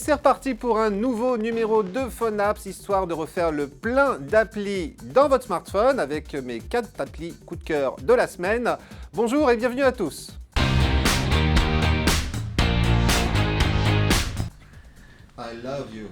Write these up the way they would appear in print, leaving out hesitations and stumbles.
c'est reparti pour un nouveau numéro de PhoneApps, histoire de refaire le plein d'applis dans votre smartphone avec mes 4 applis coup de cœur de la semaine. Bonjour et bienvenue à tous. I love you.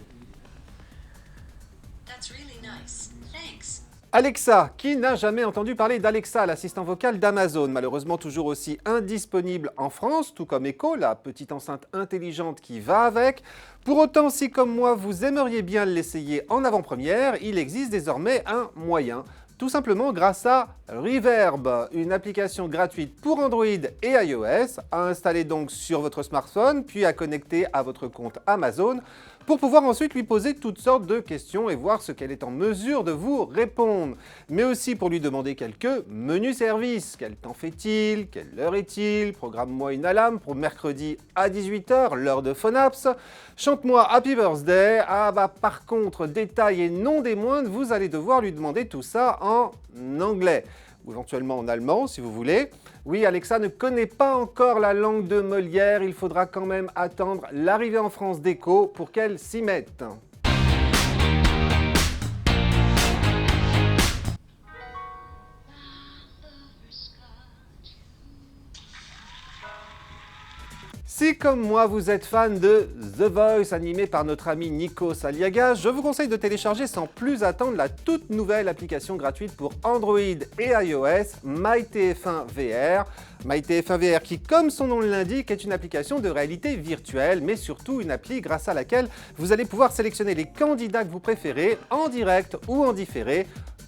That's really nice. Thanks. Alexa, qui n'a jamais entendu parler d'Alexa, l'assistant vocal d'Amazon, malheureusement toujours aussi indisponible en France, tout comme Echo, la petite enceinte intelligente qui va avec. Pour autant, si comme moi vous aimeriez bien l'essayer en avant-première, il existe désormais un moyen. Tout simplement grâce à Reverb, une application gratuite pour Android et iOS, à installer donc sur votre smartphone, puis à connecter à votre compte Amazon, pour pouvoir ensuite lui poser toutes sortes de questions et voir ce qu'elle est en mesure de vous répondre. Mais aussi pour lui demander quelques menus services. Quel temps fait-il? Quelle heure est-il? Programme-moi une alarme pour mercredi à 18 h, l'heure de PhoneApps. Chante-moi Happy Birthday. Ah bah par contre, détail et non des moindres, vous allez devoir lui demander tout ça en anglais. Ou éventuellement en allemand si vous voulez. Oui, Alexa ne connaît pas encore la langue de Molière, il faudra quand même attendre l'arrivée en France d'Echo pour qu'elle s'y mette. Si comme moi vous êtes fan de The Voice animé par notre ami Nikos Aliagas, je vous conseille de télécharger sans plus attendre la toute nouvelle application gratuite pour Android et iOS, MyTF1 VR. MyTF1 VR qui, comme son nom l'indique, est une application de réalité virtuelle, mais surtout une appli grâce à laquelle vous allez pouvoir sélectionner les candidats que vous préférez en direct ou en différé,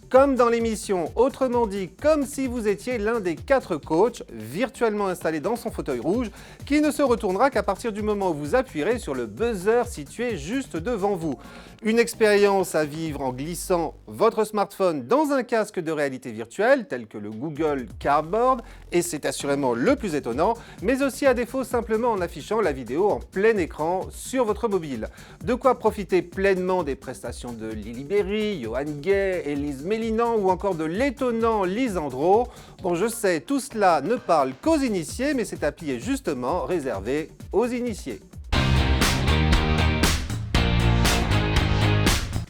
comme dans l'émission, autrement dit, comme si vous étiez l'un des 4 coachs virtuellement installés dans son fauteuil rouge, qui ne se retournera qu'à partir du moment où vous appuierez sur le buzzer situé juste devant vous. Une expérience à vivre en glissant votre smartphone dans un casque de réalité virtuelle, tel que le Google Cardboard, et c'est assurément le plus étonnant, mais aussi à défaut simplement en affichant la vidéo en plein écran sur votre mobile. De quoi profiter pleinement des prestations de Lily Berry, Johan Gay, Élise Mélinan ou encore de l'étonnant Lisandro. Bon, je sais, tout cela ne parle qu'aux initiés, mais cette appli est justement réservée aux initiés.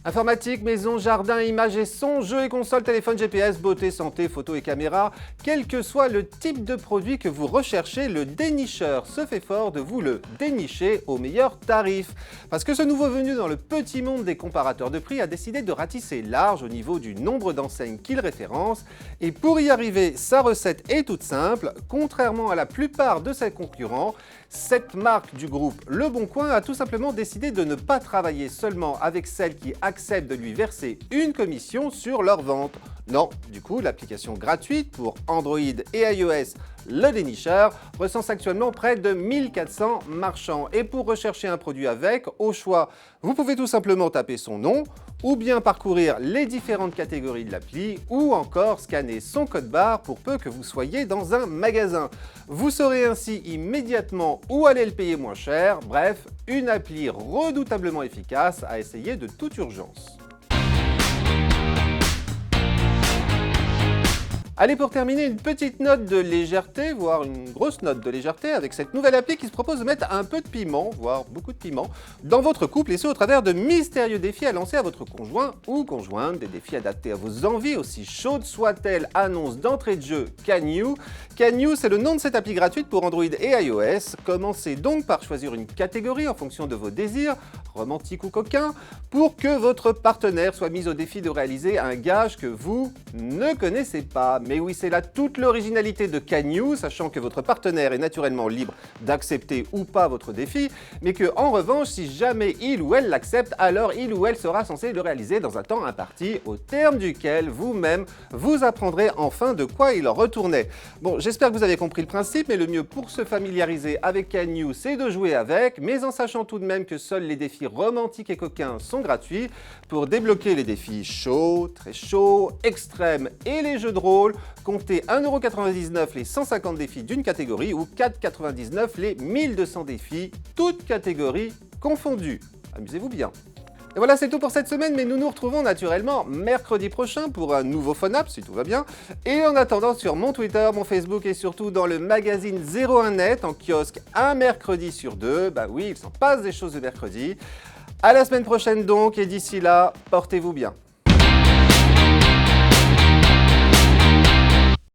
Informatique, maison, jardin, images et son, jeux et consoles, téléphone, GPS, beauté, santé, photo et caméra, quel que soit le type de produit que vous recherchez, le dénicheur se fait fort de vous le dénicher au meilleur tarif. Parce que ce nouveau venu dans le petit monde des comparateurs de prix a décidé de ratisser large au niveau du nombre d'enseignes qu'il référence, et pour y arriver, sa recette est toute simple. Contrairement à la plupart de ses concurrents, cette marque du groupe Le Bon Coin a tout simplement décidé de ne pas travailler seulement avec celles qui acceptent de lui verser une commission sur leur vente. Non, du coup, l'application gratuite pour Android et iOS, le dénicheur, recense actuellement près de 1400 marchands. Et pour rechercher un produit avec, au choix, vous pouvez tout simplement taper son nom, ou bien parcourir les différentes catégories de l'appli, ou encore scanner son code barre pour peu que vous soyez dans un magasin. Vous saurez ainsi immédiatement où aller le payer moins cher. Bref, une appli redoutablement efficace à essayer de toute urgence. Allez, pour terminer, une petite note de légèreté, voire une grosse note de légèreté avec cette nouvelle appli qui se propose de mettre un peu de piment, voire beaucoup de piment, dans votre couple, et ce au travers de mystérieux défis à lancer à votre conjoint ou conjointe, des défis adaptés à vos envies, aussi chaudes soient-elles, annonce d'entrée de jeu Can You. Can You, c'est le nom de cette appli gratuite pour Android et iOS. Commencez donc par choisir une catégorie en fonction de vos désirs, romantique ou coquin, pour que votre partenaire soit mis au défi de réaliser un gage que vous ne connaissez pas. Mais oui, c'est là toute l'originalité de Can You, sachant que votre partenaire est naturellement libre d'accepter ou pas votre défi, mais que en revanche, si jamais il ou elle l'accepte, alors il ou elle sera censé le réaliser dans un temps imparti, au terme duquel vous-même vous apprendrez enfin de quoi il en retournait. Bon, j'espère que vous avez compris le principe, mais le mieux pour se familiariser avec Can You, c'est de jouer avec, mais en sachant tout de même que seuls les défis romantiques et coquins sont gratuits. Pour débloquer les défis chauds, très chauds, extrêmes et les jeux de rôle, comptez 1,99 € les 150 défis d'une catégorie ou 4,99 € les 1200 défis, toutes catégories confondues. Amusez-vous bien. Et voilà, c'est tout pour cette semaine, mais nous nous retrouvons naturellement mercredi prochain pour un nouveau PhoneApp, si tout va bien. Et en attendant, sur mon Twitter, mon Facebook et surtout dans le magazine 01net, en kiosque un mercredi sur deux. Bah oui, il s'en passe des choses le mercredi. À la semaine prochaine donc, et d'ici là, portez-vous bien.